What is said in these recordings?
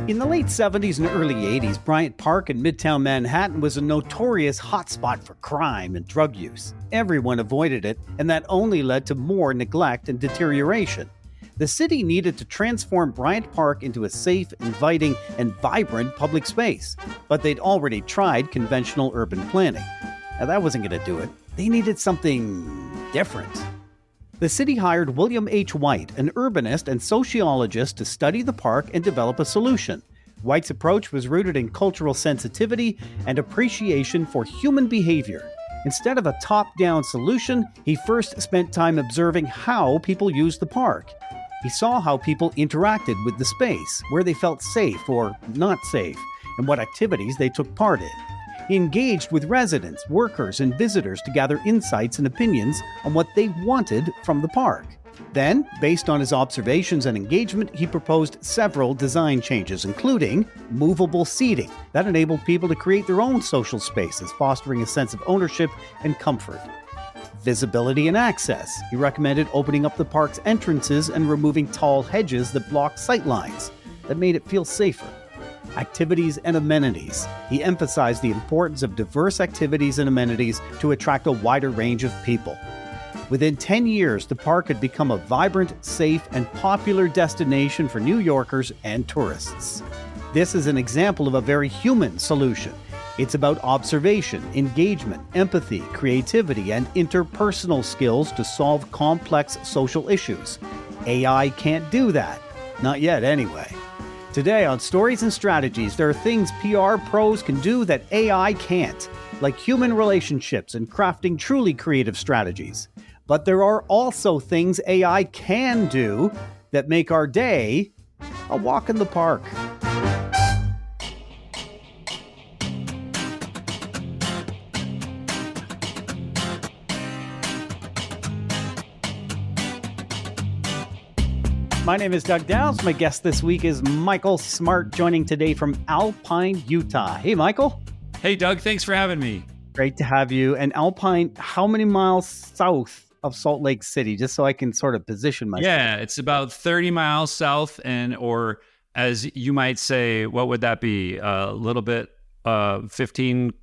In the late 70s and early 80s, Bryant Park in Midtown Manhattan was a notorious hotspot for crime and drug use. Everyone avoided it, and that only led to more neglect and deterioration. The city needed to transform Bryant Park into a safe, inviting, and vibrant public space. But they'd already tried conventional urban planning. Now that wasn't going to do it. They needed something different. The city hired William H. White, an urbanist and sociologist, to study the park and develop a solution. White's approach was rooted in cultural sensitivity and appreciation for human behavior. Instead of a top-down solution, he first spent time observing how people used the park. He saw how people interacted with the space, where they felt safe or not safe, and what activities they took part in. He engaged with residents, workers, and visitors to gather insights and opinions on what they wanted from the park. Then, based on his observations and engagement, he proposed several design changes, including movable seating that enabled people to create their own social spaces, fostering a sense of ownership and comfort. Visibility and access. He recommended opening up the park's entrances and removing tall hedges that blocked sightlines. That made it feel safer. Activities and amenities. He emphasized the importance of diverse activities and amenities to attract a wider range of people. Within 10 years, the park had become a vibrant, safe, and popular destination for New Yorkers and tourists. This is an example of a very human solution. It's about observation, engagement, empathy, creativity, and interpersonal skills to solve complex social issues. AI can't do that. Not yet, anyway. Today on Stories and Strategies, there are things PR pros can do that AI can't, like human relationships and crafting truly creative strategies. But there are also things AI can do that make our day a walk in the park. My name is Doug Downs. My guest this week is Michael Smart, joining today from Alpine, Utah. Hey, Michael. Hey, Doug. Thanks for having me. Great to have you. And Alpine, how many miles south of Salt Lake City, just so I can sort of position myself? Yeah, it's about 30 miles south, or as you might say, what would that be? A little bit, 15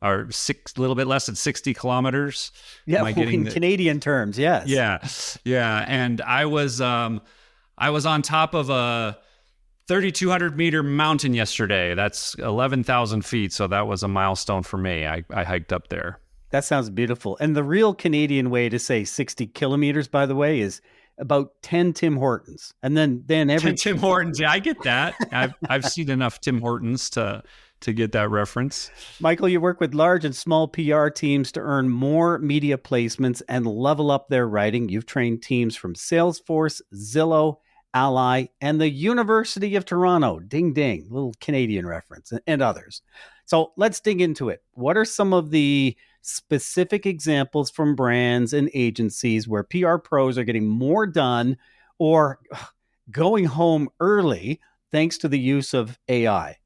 or a little bit less than 60 kilometers. Yeah, in Canadian terms, yes. Yeah. And I was on top of a 3,200 meter mountain yesterday. That's 11,000 feet. So that was a milestone for me. I hiked up there. That sounds beautiful. And the real Canadian way to say 60 kilometers, by the way, is about 10 Tim Hortons. And then every 10 Tim Hortons. Yeah, I get that. I've seen enough Tim Hortons to get that reference. Michael, you work with large and small PR teams to earn more media placements and level up their writing. You've trained teams from Salesforce, Zillow, Ally, and the University of Toronto. Ding, ding, little Canadian reference, and others. So let's dig into it. What are some of the specific examples from brands and agencies where PR pros are getting more done or going home early thanks to the use of AI?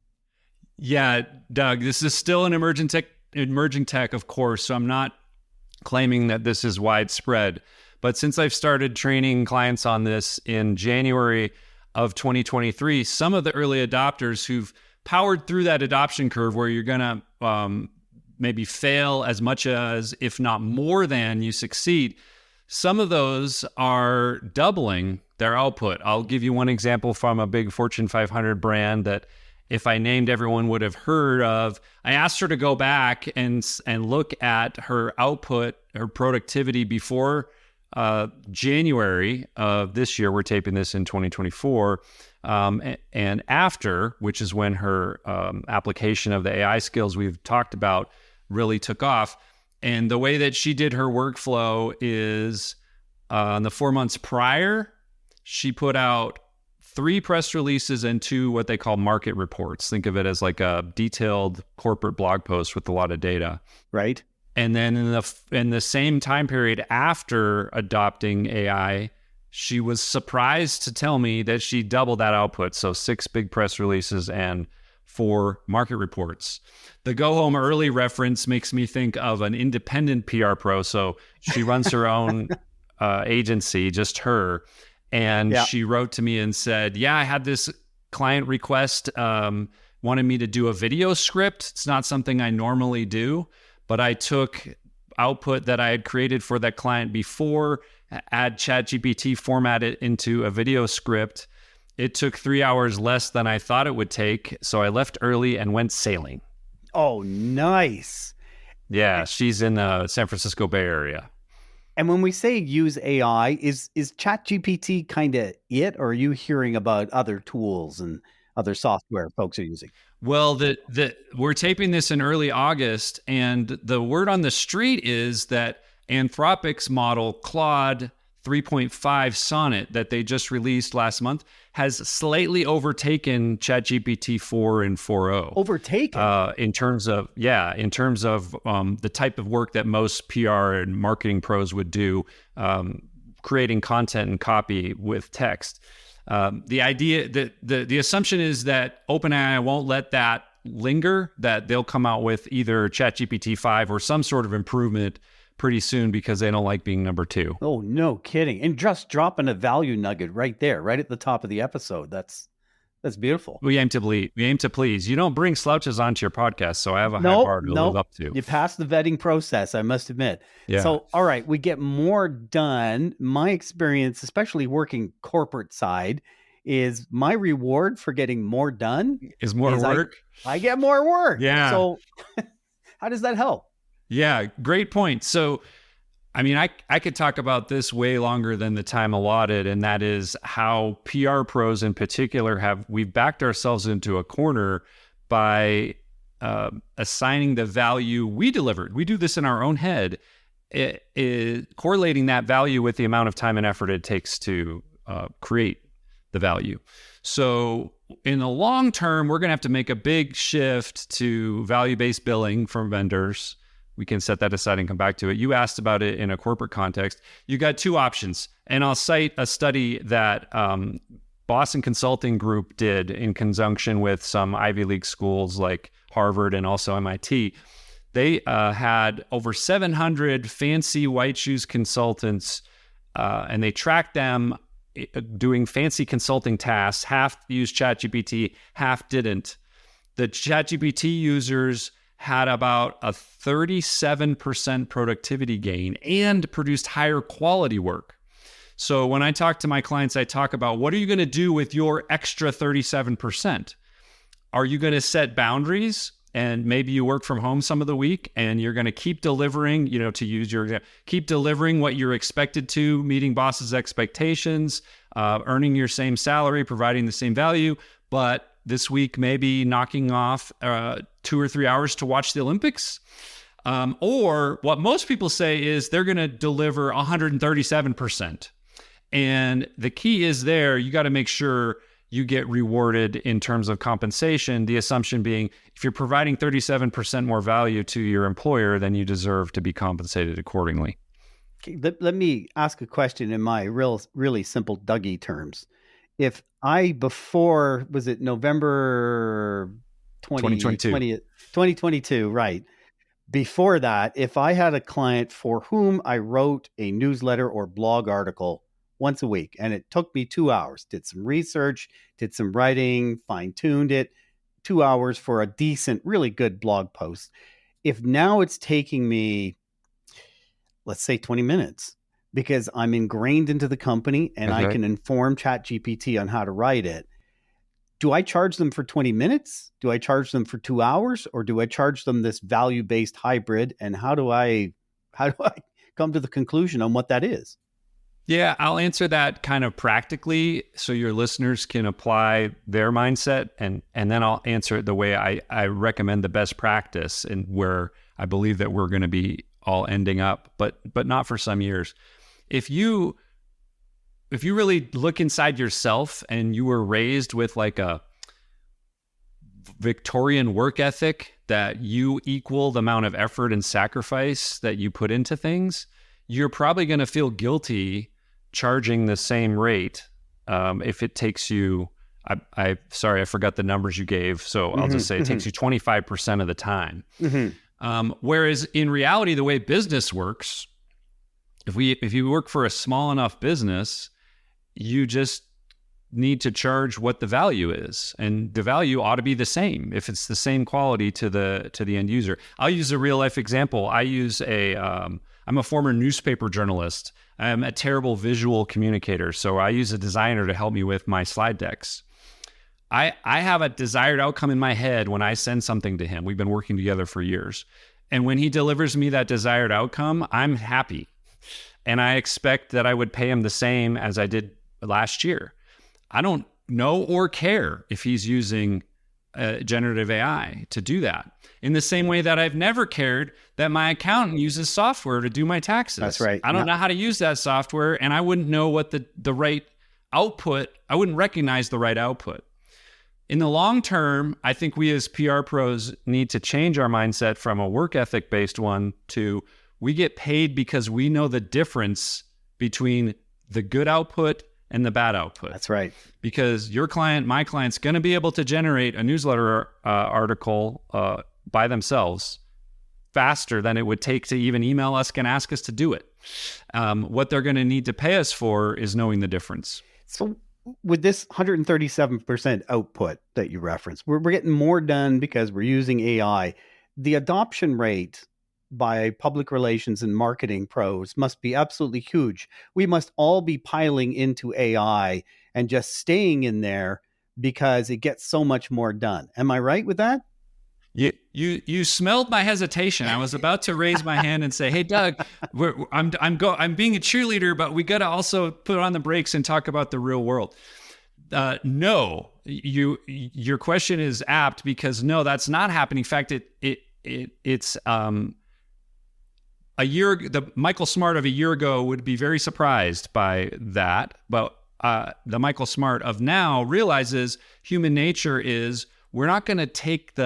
Yeah, Doug, this is still an emerging tech, of course, so I'm not claiming that this is widespread. But since I've started training clients on this in January of 2023, some of the early adopters who've powered through that adoption curve where you're going to maybe fail as much as, if not more than, you succeed, some of those are doubling their output. I'll give you one example from a big Fortune 500 brand that if I named, everyone would have heard of. I asked her to go back and look at her output, her productivity before January of this year. We're taping this in 2024. And after, which is when her application of the AI skills we've talked about really took off. And the way that she did her workflow is in the 4 months prior, she put out 3 press releases and 2 what they call market reports. Think of it as like a detailed corporate blog post with a lot of data. Right. And then in the same time period after adopting AI, she was surprised to tell me that she doubled that output. So 6 big press releases and 4 market reports. The go home early reference makes me think of an independent PR pro. So she runs her own agency, just her. And she wrote to me and said, yeah, I had this client request, wanted me to do a video script. It's not something I normally do, but I took output that I had created for that client before, add ChatGPT, format it into a video script. It took 3 hours less than I thought it would take. So I left early and went sailing. Oh, nice. Yeah, she's in the San Francisco Bay Area. And when we say use AI, is ChatGPT kind of it, or are you hearing about other tools and other software folks are using? Well, we're taping this in early August, and the word on the street is that Anthropic's model, Claude 3.5 Sonnet, that they just released last month, has slightly overtaken ChatGPT 4 and 4.0. Overtaken? In terms of the type of work that most PR and marketing pros would do, creating content and copy with text. The idea that the assumption is that OpenAI won't let that linger, that they'll come out with either ChatGPT 5 or some sort of improvement pretty soon because they don't like being number 2. Oh, no kidding. And just dropping a value nugget right there, right at the top of the episode. That's beautiful. We aim to please. You don't bring slouches onto your podcast, so I have a high bar to live up to. You passed the vetting process, I must admit. Yeah. So, all right, we get more done. My experience, especially working corporate side, is my reward for getting more done is more work. I get more work. Yeah. So how does that help? Yeah, great point. So, I mean, I could talk about this way longer than the time allotted, and that is how PR pros in particular we've backed ourselves into a corner by assigning the value we delivered. We do this in our own head, correlating that value with the amount of time and effort it takes to create the value. So in the long term, we're going to have to make a big shift to value-based billing from vendors. We can set that aside and come back to it. You asked about it in a corporate context. You got 2 options. And I'll cite a study that Boston Consulting Group did in conjunction with some Ivy League schools like Harvard and also MIT. They had over 700 fancy white shoes consultants, and they tracked them doing fancy consulting tasks. Half used ChatGPT, half didn't. The ChatGPT users had about a 37% productivity gain and produced higher quality work. So when I talk to my clients, I talk about, what are you going to do with your extra 37%? Are you going to set boundaries? And maybe you work from home some of the week and you're going to keep delivering, keep delivering what you're expected to, meeting bosses' expectations, earning your same salary, providing the same value, but this week maybe knocking off 2 or 3 hours to watch the Olympics. Or what most people say is they're going to deliver 137%. And the key is there, you got to make sure you get rewarded in terms of compensation. The assumption being, if you're providing 37% more value to your employer, then you deserve to be compensated accordingly. Okay, let me ask a question in my really simple Dougie terms. If I, before, was it November 2022, right? Before that, if I had a client for whom I wrote a newsletter or blog article once a week, and it took me 2 hours, did some research, did some writing, fine-tuned it, 2 hours for a decent, really good blog post. If now it's taking me, let's say 20 minutes, because I'm ingrained into the company and I can inform ChatGPT on how to write it, do I charge them for 20 minutes? Do I charge them for 2 hours? Or do I charge them this value-based hybrid? And how do I come to the conclusion on what that is? Yeah, I'll answer that kind of practically so your listeners can apply their mindset, and then I'll answer it the way I recommend the best practice and where I believe that we're going to be all ending up, but not for some years. If you really look inside yourself and you were raised with like a Victorian work ethic that you equal the amount of effort and sacrifice that you put into things, you're probably going to feel guilty charging the same rate if it takes you, sorry, I forgot the numbers you gave, so I'll just say it takes you 25% of the time. Whereas in reality, the way business works, if you work for a small enough business, you just need to charge what the value is, and the value ought to be the same if it's the same quality to the end user. I'll use a real life example. I'm a former newspaper journalist. I'm a terrible visual communicator, so I use a designer to help me with my slide decks. I have a desired outcome in my head when I send something to him. We've been working together for years. And when he delivers me that desired outcome, I'm happy. And I expect that I would pay him the same as I did last year. I don't know or care if he's using generative AI to do that. In the same way that I've never cared that my accountant uses software to do my taxes. That's right. I don't know how to use that software, and I wouldn't know what the right output, I wouldn't recognize the right output. In the long term, I think we as PR pros need to change our mindset from a work ethic based one to we get paid because we know the difference between the good output and the bad output. That's right. Because your client, my client's going to be able to generate a newsletter article by themselves faster than it would take to even email us and ask us to do it. What they're going to need to pay us for is knowing the difference. So with this 137% output that you referenced, we're getting more done because we're using AI. The adoption rate by public relations and marketing pros must be absolutely huge. We must all be piling into AI and just staying in there because it gets so much more done. Am I right with that? You smelled my hesitation. I was about to raise my hand and say, "Hey, Doug, I'm being a cheerleader, but we got to also put on the brakes and talk about the real world." No, your question is apt because no, that's not happening. In fact, it's a year. The Michael Smart of a year ago would be very surprised by that, but the Michael Smart of now realizes human nature is we're not going to take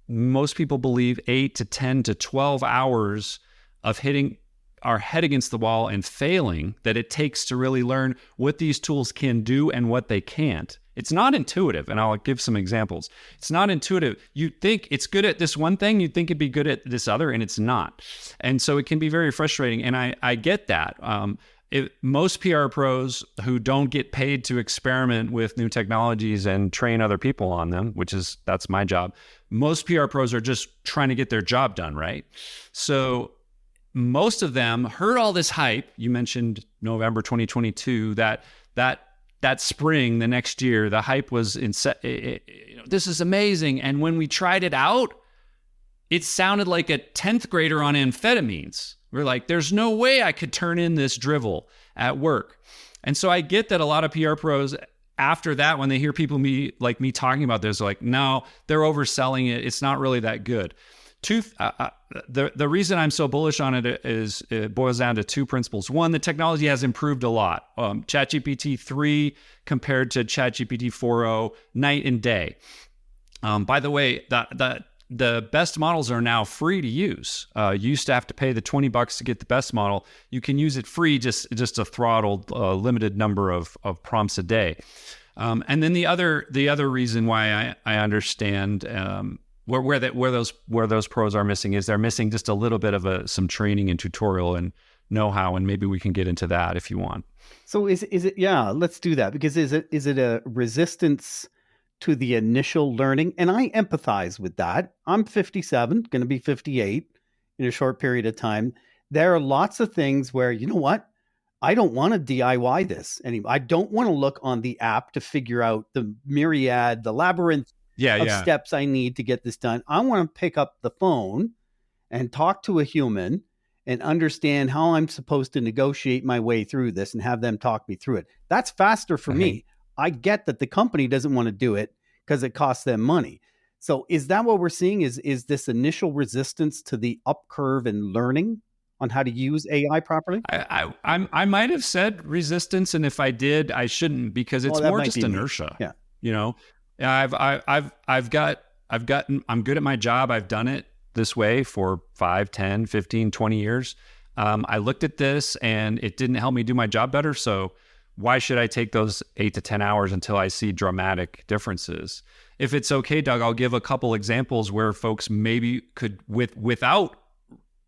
most people believe 8 to 10 to 12 hours of hitting our head against the wall and failing that it takes to really learn what these tools can do and what they can't. It's not intuitive, and I'll give some examples. It's not intuitive. You think it's good at this one thing, you think it'd be good at this other, and it's not. And so it can be very frustrating, and I get that. Most PR pros who don't get paid to experiment with new technologies and train other people on them, that's my job. Most PR pros are just trying to get their job done, right? So most of them heard all this hype. You mentioned November 2022, that spring, the next year, the hype was this is amazing. And when we tried it out, it sounded like a 10th grader on amphetamines. We're like, there's no way I could turn in this drivel at work. And so I get that a lot of PR pros, after that, when they hear people like me talking about this, they're like, no, they're overselling it. It's not really that good. The reason I'm so bullish on it is it boils down to two principles. One, the technology has improved a lot. ChatGPT 3 compared to ChatGPT 4.0, night and day. By the way, the best models are now free to use. You used to have to pay the $20 to get the best model. You can use it free, just a throttled, limited number of prompts a day. And then the other reason why I understand where those pros are missing is they're missing just a little bit of some training and tutorial and know-how, and maybe we can get into that if you want. So is it? Yeah, let's do that, because is it a resistance to the initial learning? And I empathize with that. I'm 57, going to be 58 in a short period of time. There are lots of things where, you know what? I don't want to DIY this anymore. I don't want to look on the app to figure out the labyrinth of steps I need to get this done. I want to pick up the phone and talk to a human and understand how I'm supposed to negotiate my way through this and have them talk me through it. That's faster for me. I get that the company doesn't want to do it because it costs them money. So is that what we're seeing? Is this initial resistance to the up curve in learning on how to use AI properly? I might have said resistance, and if I did, I shouldn't, because it's more just inertia. Yeah. You know, I'm good at my job. I've done it this way for 5, 10, 15, 20 years. I looked at this and it didn't help me do my job better. So why should I take those 8 to 10 hours until I see dramatic differences? If it's okay, Doug, I'll give a couple examples where folks maybe could, without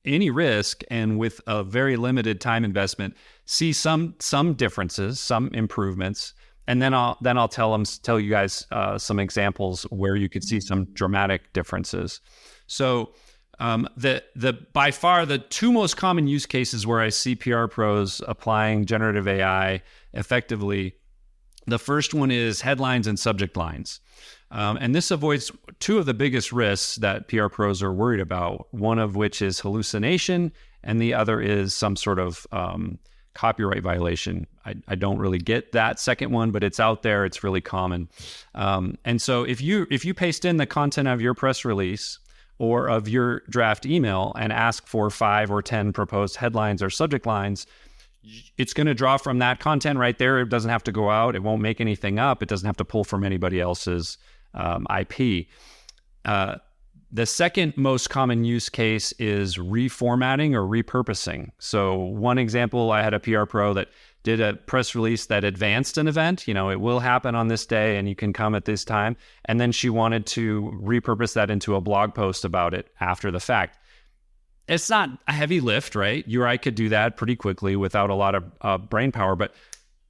any risk and with a very limited time investment, see some differences, some improvements, and then I'll tell you guys some examples where you could see some dramatic differences. So the by far the two most common use cases where I see PR pros applying generative AI effectively, the first one is headlines and subject lines. And this avoids two of the biggest risks that PR pros are worried about, one of which is hallucination, and the other is some sort of copyright violation. I don't really get that second one, but it's out there. It's really common. And so if you paste in the content of your press release or of your draft email and ask for 5 or 10 proposed headlines or subject lines, it's going to draw from that content right there. It doesn't have to go out. It won't make anything up. It doesn't have to pull from anybody else's IP. The second most common use case is reformatting or repurposing. So one example, I had a PR pro that did a press release that advanced an event. You know, it will happen on this day and you can come at this time. And then she wanted to repurpose that into a blog post about it after the fact. It's not a heavy lift, right? You or I could do that pretty quickly without a lot of brain power, but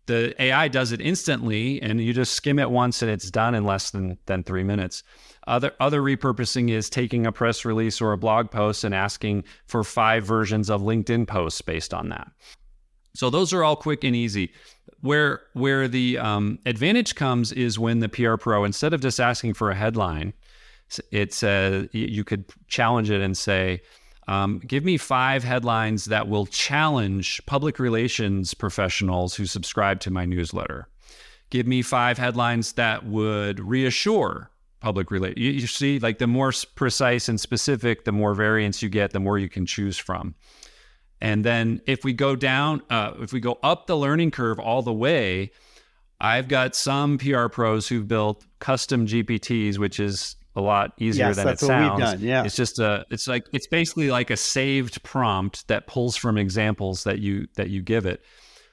the AI does it instantly and you just skim it once and it's done in less than 3 minutes. Other repurposing is taking a press release or a blog post and asking for 5 versions of LinkedIn posts based on that. So those are all quick and easy. Where the advantage comes is when the PR pro, instead of just asking for a headline, you could challenge it and say, give me 5 headlines that will challenge public relations professionals who subscribe to my newsletter. Give me 5 headlines that would reassure public relations. You see, like the more precise and specific, the more variance you get, the more you can choose from. And then if we go up the learning curve all the way, I've got some PR pros who've built custom GPTs, which is a lot easier than it sounds. What we've done, yeah. It's basically like a saved prompt that pulls from examples that you give it,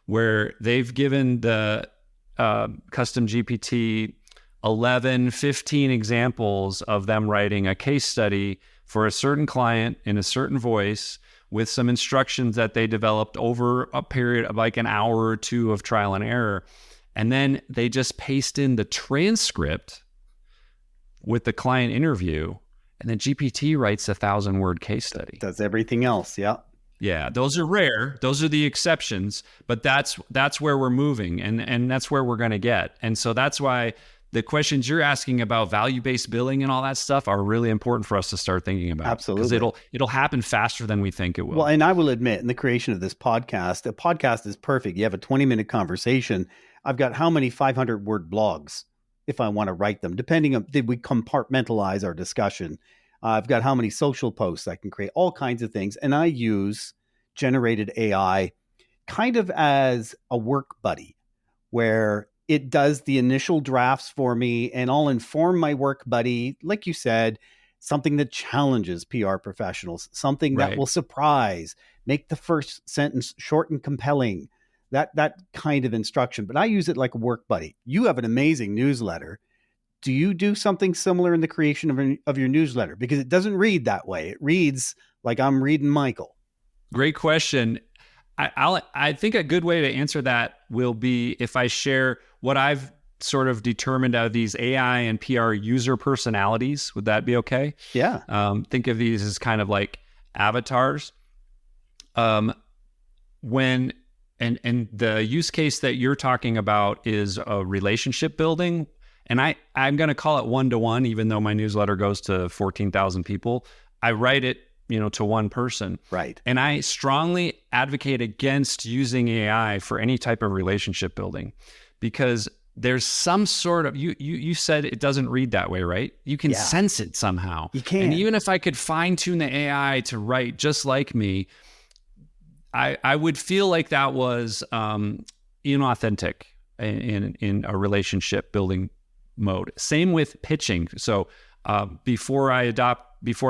where they've given the custom GPT 11, 15 examples of them writing a case study for a certain client in a certain voice with some instructions that they developed over a period of like an hour or 2 of trial and error. And then they just paste in the transcript with the client interview, and then GPT writes a 1,000-word case study. Does everything else, yeah. Yeah, those are rare. Those are the exceptions, but that's where we're moving, and that's where we're going to get. And so that's why the questions you're asking about value-based billing and all that stuff are really important for us to start thinking about. Absolutely. Because it'll happen faster than we think it will. Well, and I will admit, in the creation of this podcast, a podcast is perfect. You have a 20-minute conversation. I've got how many 500-word blogs if I want to write them, depending on, did we compartmentalize our discussion? I've got how many social posts I can create, all kinds of things. And I use generated AI kind of as a work buddy, where it does the initial drafts for me, and I'll inform my work buddy, like you said, something that challenges PR professionals, something that will surprise, make the first sentence short and compelling, that kind of instruction. But I use it like a work buddy. You have an amazing newsletter. Do you do something similar in the creation of your newsletter? Because it doesn't read that way. It reads like I'm reading Michael. Great question. I think a good way to answer that will be if I share what I've sort of determined out of these AI and PR user personalities. Would that be okay? Yeah. Think of these as kind of like avatars. And the use case that you're talking about is a relationship building. And I'm going to call it 1-to-1, even though my newsletter goes to 14,000 people. I write it, to one person. Right. And I strongly advocate against using AI for any type of relationship building, because there's some sort of, you said it doesn't read that way, right? You can sense it somehow. You can. And even if I could fine tune the AI to write just like me, I would feel like that was inauthentic in a relationship building mode. Same with pitching. So before I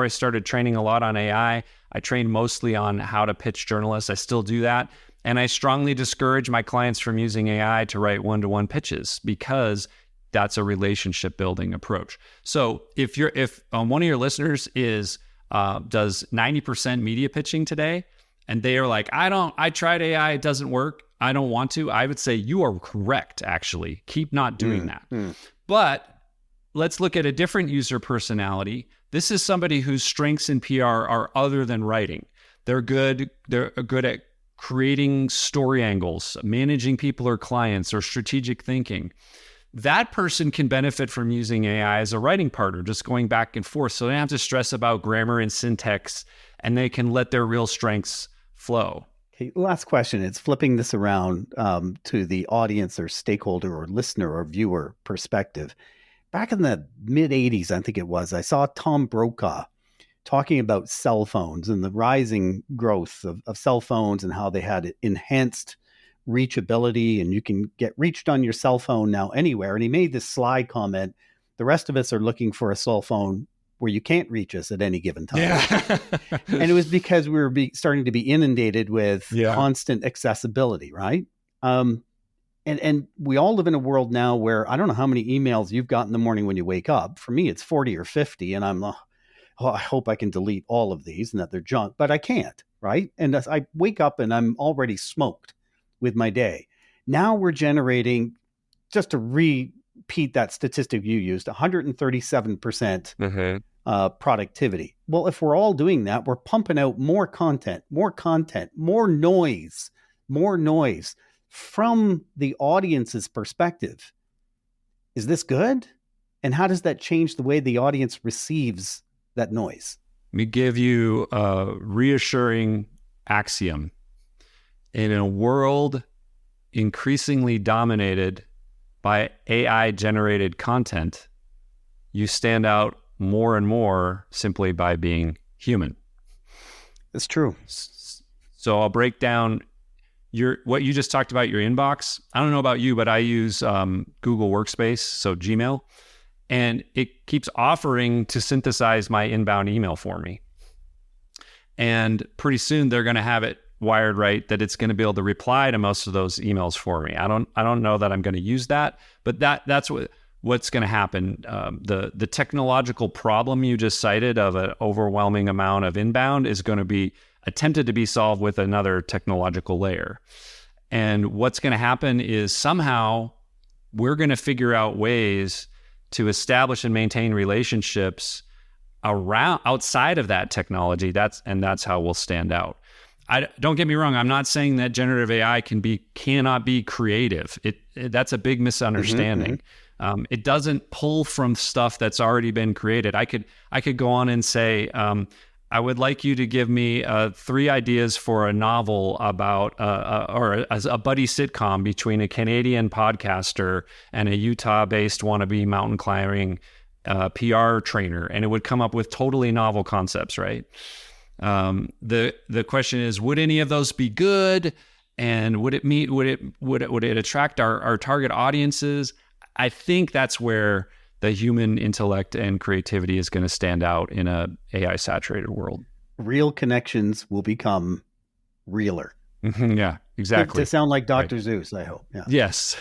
started training a lot on AI, I trained mostly on how to pitch journalists. I still do that. And I strongly discourage my clients from using AI to write 1-to-1 pitches, because that's a relationship building approach. So if one of your listeners is does 90% media pitching today, and they are like, I tried AI, it doesn't work. I don't want to. I would say you are correct, actually. Keep not doing that. But let's look at a different user personality. This is somebody whose strengths in PR are other than writing. They're good at creating story angles, managing people or clients, or strategic thinking. That person can benefit from using AI as a writing partner, just going back and forth. So they don't have to stress about grammar and syntax, and they can let their real strengths flow. Okay, last question. It's flipping this around to the audience or stakeholder or listener or viewer perspective. Back in the mid-'80s, I think it was, I saw Tom Brokaw talking about cell phones and the rising growth of cell phones and how they had enhanced reachability, and you can get reached on your cell phone now anywhere. And he made this sly comment, the rest of us are looking for a cell phone where you can't reach us at any given time. Yeah. And it was because we were starting to be inundated with constant accessibility, right? And we all live in a world now where I don't know how many emails you've got in the morning when you wake up. For me, it's 40 or 50, and I'm I hope I can delete all of these and that they're junk, but I can't, right? And as I wake up and I'm already smoked with my day. Now we're generating, just to repeat that statistic you used, 137% productivity. Well, if we're all doing that, we're pumping out more content, more noise from the audience's perspective. Is this good? And how does that change the way the audience receives that noise? Let me give you a reassuring axiom. In a world increasingly dominated by AI-generated content, you stand out more and more simply by being human. That's true. So I'll break down what you just talked about, your inbox. I don't know about you, but I use Google Workspace, so Gmail, and it keeps offering to synthesize my inbound email for me. And pretty soon they're going to have it wired right that it's going to be able to reply to most of those emails for me. I don't know that I'm going to use that, but that's what's going to happen. The technological problem you just cited of an overwhelming amount of inbound is going to be attempted to be solved with another technological layer. And what's going to happen is somehow we're going to figure out ways to establish and maintain relationships outside of that technology. That's how we'll stand out. Don't get me wrong. I'm not saying that generative AI cannot be creative. That's a big misunderstanding. It doesn't pull from stuff that's already been created. I could go on and say, I would like you to give me 3 ideas for a novel about or a buddy sitcom between a Canadian podcaster and a Utah-based wannabe mountain climbing PR trainer, and it would come up with totally novel concepts, right? The question is, would any of those be good? And would it attract our target audiences? I think that's where the human intellect and creativity is going to stand out in a AI saturated world. Real connections will become realer. Yeah, exactly. To sound like Dr. Zeus, I hope. Yeah. Yes.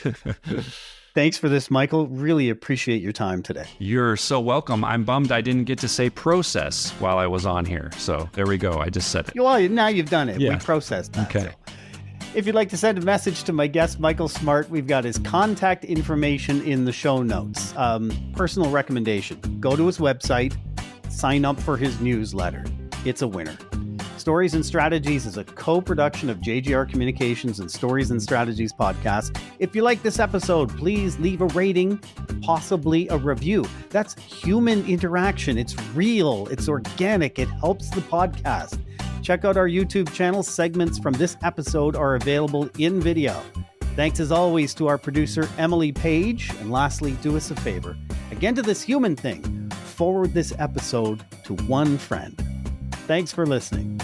Thanks for this, Michael. Really appreciate your time today. You're so welcome. I'm bummed I didn't get to say process while I was on here. So there we go. I just said it. Well, now you've done it. Yeah. We processed that. Okay. So. If you'd like to send a message to my guest, Michael Smart, we've got his contact information in the show notes. Personal recommendation. Go to his website, sign up for his newsletter. It's a winner. Stories and Strategies is a co-production of JGR Communications and Stories and Strategies podcast. If you like this episode, please leave a rating, possibly a review. That's human interaction. It's real. It's organic. It helps the podcast. Check out our YouTube channel. Segments from this episode are available in video. Thanks as always to our producer, Emily Page. And lastly, do us a favor. Again, to this human thing, forward this episode to one friend. Thanks for listening.